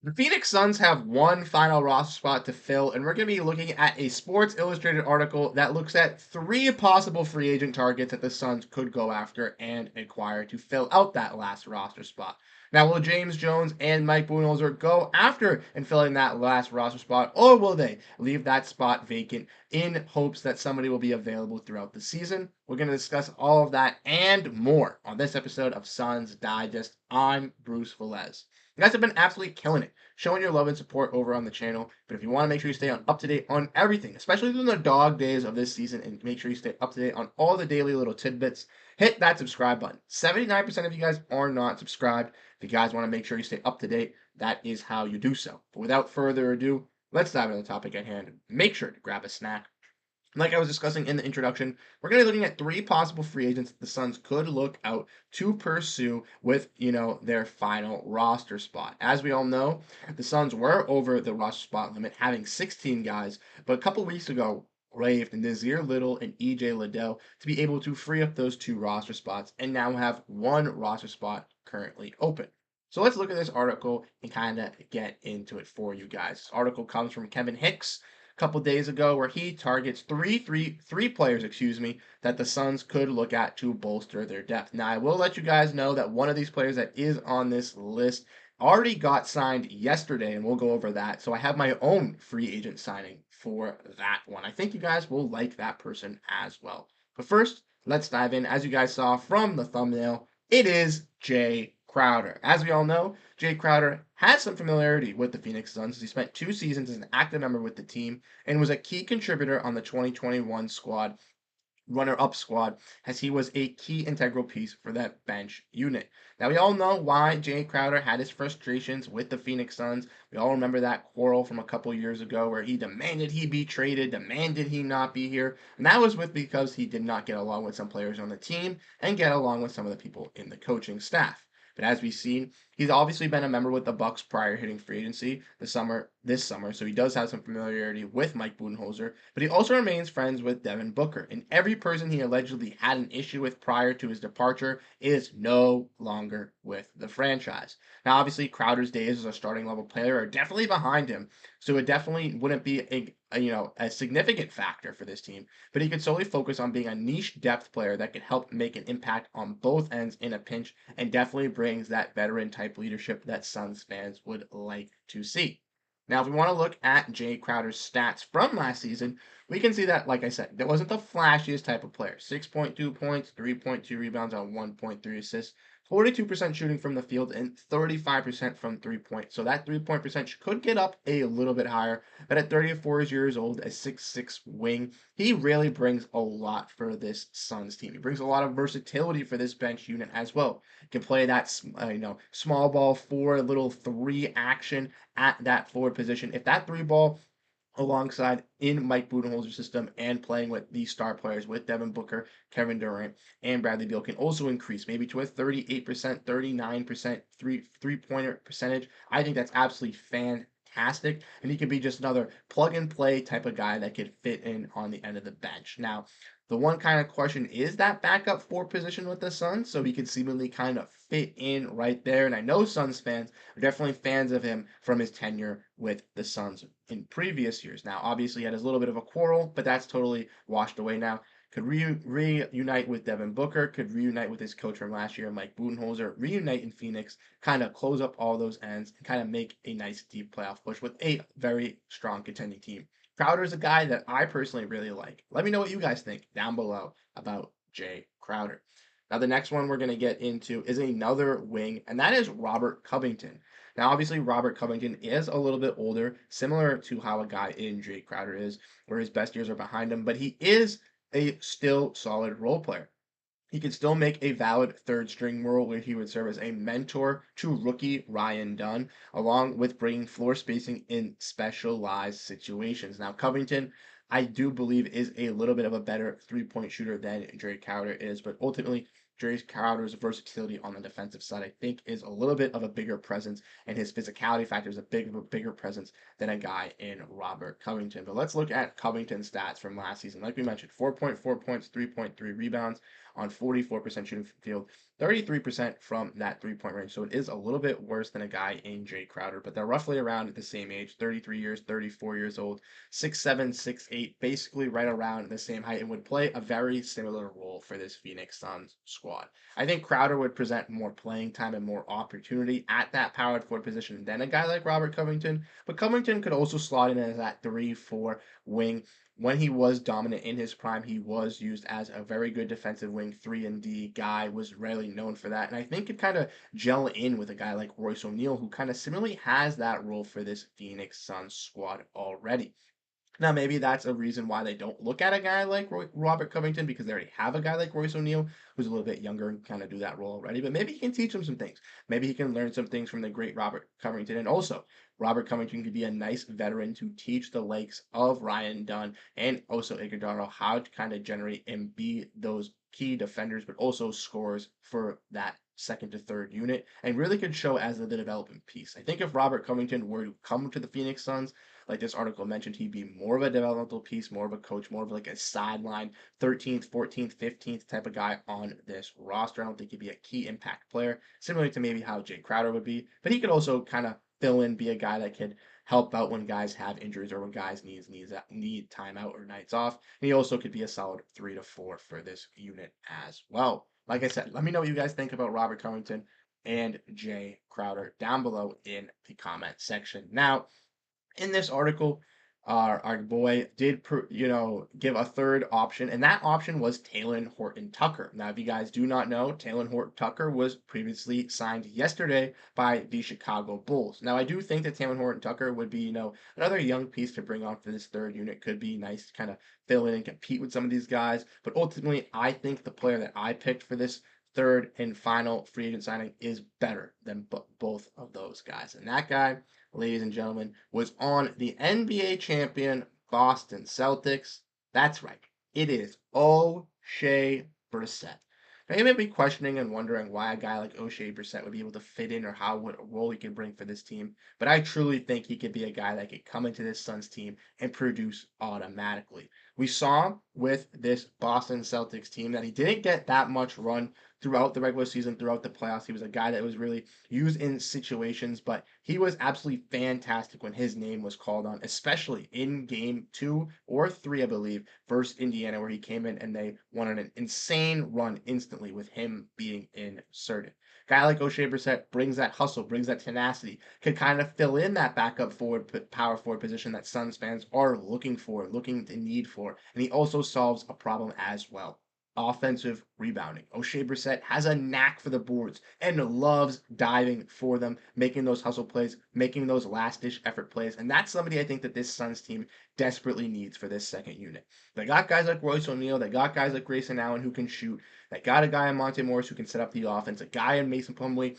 The Phoenix Suns have one final roster spot to fill, and we're going to be looking at a Sports Illustrated article that looks at three possible free agent targets that the Suns could go after and acquire to fill out that last roster spot. Now, will James Jones and Mike Budenholzer go after and fill in that last roster spot, or will they leave that spot vacant in hopes that somebody will be available throughout the season? We're going to discuss all of that and more on this episode of Suns Digest. I'm Bruce Velez. You guys have been absolutely killing it, showing your love and support over on the channel. But if you want to make sure you stay up to date on everything, especially during the dog days of this season, and make sure you stay up to date on all the daily little tidbits, hit that subscribe button. 79% of you guys are not subscribed. If you guys want to make sure you stay up to date, that is how you do so. But without further ado, let's dive into the topic at hand. Make sure to grab a snack. Like I was discussing in the introduction, we're going to be looking at three possible free agents the Suns could look out to pursue with, their final roster spot. As we all know, the Suns were over the roster spot limit, having 16 guys, but a couple weeks ago, waived Nazir Little and EJ Liddell to be able to free up those two roster spots and now have one roster spot currently open. So let's look at this article and kind of get into it for you guys. This article comes from Kevin Hicks couple days ago where he targets three players, that the Suns could look at to bolster their depth. Now, I will let you guys know that one of these players that is on this list already got signed yesterday, and we'll go over that. So I have my own free agent signing for that one. I think you guys will like that person as well. But first, let's dive in. As you guys saw from the thumbnail, it is Jay Crowder. As we all know, Jay Crowder has some familiarity with the Phoenix Suns as he spent 2 seasons as an active member with the team and was a key contributor on the 2021 squad, runner-up squad, as he was a key integral piece for that bench unit. Now, we all know why Jay Crowder had his frustrations with the Phoenix Suns. We all remember that quarrel from a couple years ago where he demanded he be traded, demanded he not be here, and that was because he did not get along with some players on the team and get along with some of the people in the coaching staff. But as we've seen, he's obviously been a member with the Bucks prior hitting free agency this summer, so he does have some familiarity with Mike Budenholzer, but he also remains friends with Devin Booker, and every person he allegedly had an issue with prior to his departure is no longer with the franchise. Now, obviously, Crowder's days as a starting level player are definitely behind him, so it definitely wouldn't be a significant factor for this team, but he could solely focus on being a niche depth player that could help make an impact on both ends in a pinch and definitely brings that veteran type leadership that Suns fans would like to see. Now, if we want to look at Jay Crowder's stats from last season, we can see that, like I said, that wasn't the flashiest type of player. 6.2 points, 3.2 rebounds on 1.3 assists, 42% shooting from the field, and 35% from 3 point. So that 3 point percentage could get up a little bit higher, but at 34 years old, a 6'6 wing, he really brings a lot for this Suns team. He brings a lot of versatility for this bench unit as well. He can play that small ball four, little three action at that forward position. If that three ball alongside in Mike Budenholzer's system and playing with these star players with Devin Booker, Kevin Durant, and Bradley Beal can also increase maybe to a 38%, 39% three-pointer percentage. I think that's absolutely fantastic, and he could be just another plug and play type of guy that could fit in on the end of the bench. Now, the one kind of question is that backup four position with the Suns, so he could seemingly kind of fit in right there. And I know Suns fans are definitely fans of him from his tenure with the Suns in previous years. Now, obviously, he had his little bit of a quarrel, but that's totally washed away now. Could reunite with Devin Booker, could reunite with his coach from last year, Mike Budenholzer, reunite in Phoenix, kind of close up all those ends, and kind of make a nice deep playoff push with a very strong contending team. Crowder is a guy that I personally really like. Let me know what you guys think down below about Jay Crowder. Now, the next one we're going to get into is another wing, and that is Robert Covington. Now, obviously, Robert Covington is a little bit older, similar to how a guy in Jay Crowder is, where his best years are behind him, but he is a still solid role player. He could still make a valid third string role where he would serve as a mentor to rookie Ryan Dunn, along with bringing floor spacing in specialized situations. Now, Covington, I do believe, is a little bit of a better three-point shooter than Dre Crowder is, but ultimately, Dre Crowder's versatility on the defensive side, I think, is a little bit of a bigger presence, and his physicality factor is a bigger presence than a guy in Robert Covington. But let's look at Covington's stats from last season. Like we mentioned, 4.4 points, 3.3 rebounds on 44% shooting from the field, 33% from that 3-point range. So it is a little bit worse than a guy in Jay Crowder, but they're roughly around at the same age, 33 years, 34 years old, 6'7", 6'8", basically right around the same height, and would play a very similar role for this Phoenix Suns squad. I think Crowder would present more playing time and more opportunity at that power forward position than a guy like Robert Covington, but Covington could also slot in as that 3-4 wing. When he was dominant in his prime, he was used as a very good defensive wing, 3 and D guy, was rarely known for that. And I think it kind of gel in with a guy like Royce O'Neal, who kind of similarly has that role for this Phoenix Suns squad already. Now, maybe that's a reason why they don't look at a guy like Robert Covington, because they already have a guy like Royce O'Neal who's a little bit younger and kind of do that role already. But maybe he can teach him some things. Maybe he can learn some things from the great Robert Covington. And also, Robert Covington could be a nice veteran to teach the likes of Ryan Dunn and also Iguodala how to kind of generate and be those key defenders, but also scorers for that second to third unit, and really could show as the development piece. I think if Robert Covington were to come to the Phoenix Suns, like this article mentioned, he'd be more of a developmental piece, more of a coach, more of like a sideline 13th, 14th, 15th type of guy on this roster. I don't think he'd be a key impact player, similar to maybe how Jay Crowder would be, but he could also kind of fill in, be a guy that could help out when guys have injuries or when guys need timeout or nights off. And he also could be a solid 3 to 4 for this unit as well. Like I said, let me know what you guys think about Robert Covington and Jay Crowder down below in the comment section. Now, in this article, our boy did, give a third option, and that option was Talen Horton Tucker. Now, if you guys do not know, Talen Horton Tucker was previously signed yesterday by the Chicago Bulls. Now, I do think that Talen Horton Tucker would be, another young piece to bring on for this third unit. Could be nice to kind of fill in and compete with some of these guys. But ultimately, I think the player that I picked for this third and final free agent signing is better than both of those guys. And that guy, ladies and gentlemen, was on the NBA champion Boston Celtics. That's right. It is O'Shea Brissett. Now, you may be questioning and wondering why a guy like O'Shea Brissett would be able to fit in or what role he could bring for this team. But I truly think he could be a guy that could come into this Suns team and produce automatically. We saw with this Boston Celtics team that he didn't get that much run throughout the regular season, throughout the playoffs. He was a guy that was really used in situations, but he was absolutely fantastic when his name was called on, especially in game 2 or 3, I believe, versus Indiana, where he came in and they won an insane run instantly with him being inserted. Guy like O'Shea Brissett brings that hustle, brings that tenacity, can kind of fill in that backup forward, power forward position that Suns fans are looking for, looking to need for, and he also solves a problem as well: offensive rebounding. O'Shea Brissett has a knack for the boards and loves diving for them, making those hustle plays, making those last-ditch effort plays, and that's somebody I think that this Suns team desperately needs for this second unit. They got guys like Royce O'Neal, they got guys like Grayson Allen who can shoot, they got a guy in Monte Morris who can set up the offense, a guy in Mason Plumlee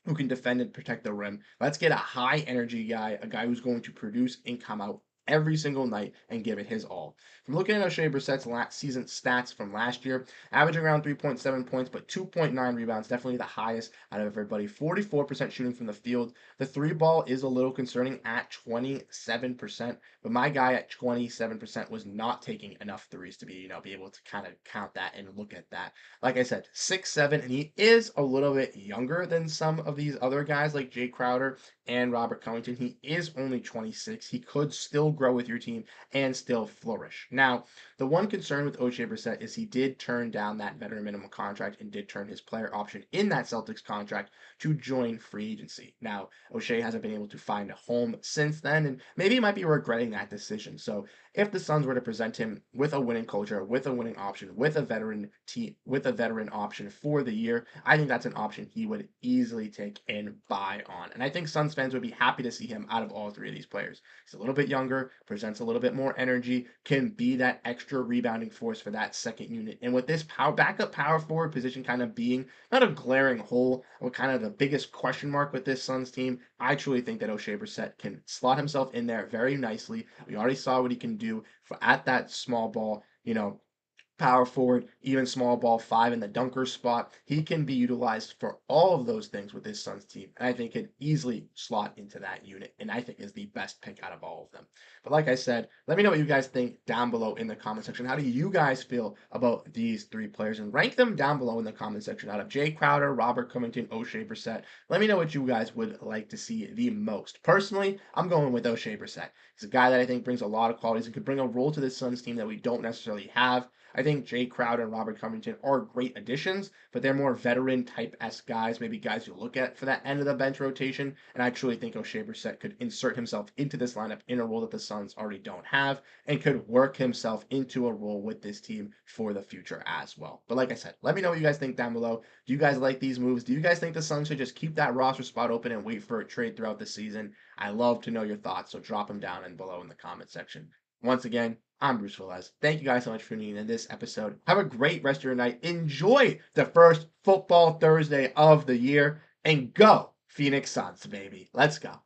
who can defend and protect the rim. Let's get a high energy guy, a guy who's going to produce and come out every single night and give it his all. From looking at O'Shea Brissett's season stats from last year, averaging around 3.7 points, but 2.9 rebounds, definitely the highest out of everybody. 44% shooting from the field. The three ball is a little concerning at 27%, but my guy at 27% was not taking enough threes to be able to kind of count that and look at that. Like I said, 6'7", and he is a little bit younger than some of these other guys like Jay Crowder and Robert Covington. He is only 26. He could still grow with your team and still flourish. Now, the one concern with O'Shea Brissett is he did turn down that veteran minimum contract and did turn his player option in that Celtics contract to join free agency. Now, O'Shea hasn't been able to find a home since then, and maybe he might be regretting that decision. So if the Suns were to present him with a winning culture, with a winning option, with a veteran team, with a veteran option for the year, I think that's an option he would easily take and buy on. And I think Suns fans would be happy to see him out of all three of these players. He's a little bit younger, presents a little bit more energy, can be that extra rebounding force for that second unit. And with this backup power forward position kind of being not a glaring hole or kind of the biggest question mark with this Suns team, I truly think that O'Shea Brissett can slot himself in there very nicely. We already saw what he can do at that small ball, power forward, even small ball five in the dunker spot. He can be utilized for all of those things with his son's team, and I think could easily slot into that unit, and I think is the best pick out of all of them. But like I said, let me know what you guys think down below in the comment section. How do you guys feel about these three players? And rank them down below in the comment section out of Jay Crowder, Robert Covington, O'Shea Brissett. Let me know what you guys would like to see the most. Personally, I'm going with O'Shea Brissett. He's a guy that I think brings a lot of qualities and could bring a role to this Suns team that we don't necessarily have. I think Jay Crowder and Robert Covington are great additions, but they're more veteran type S guys, maybe guys you look at for that end of the bench rotation. And I truly think O'Shea Brissett could insert himself into this lineup in a role that the Suns already don't have and could work himself into a role with this team for the future as well. But like I said, let me know what you guys think down below. Do you guys like these moves? Do you guys think the Suns should just keep that roster spot open and wait for a trade throughout the season? I love to know your thoughts, so drop them down and below in the comment section. Once again, I'm Bruce Velez. Thank you guys so much for tuning in this episode. Have a great rest of your night. Enjoy the first football Thursday of the year, and go Phoenix Suns, baby. Let's go.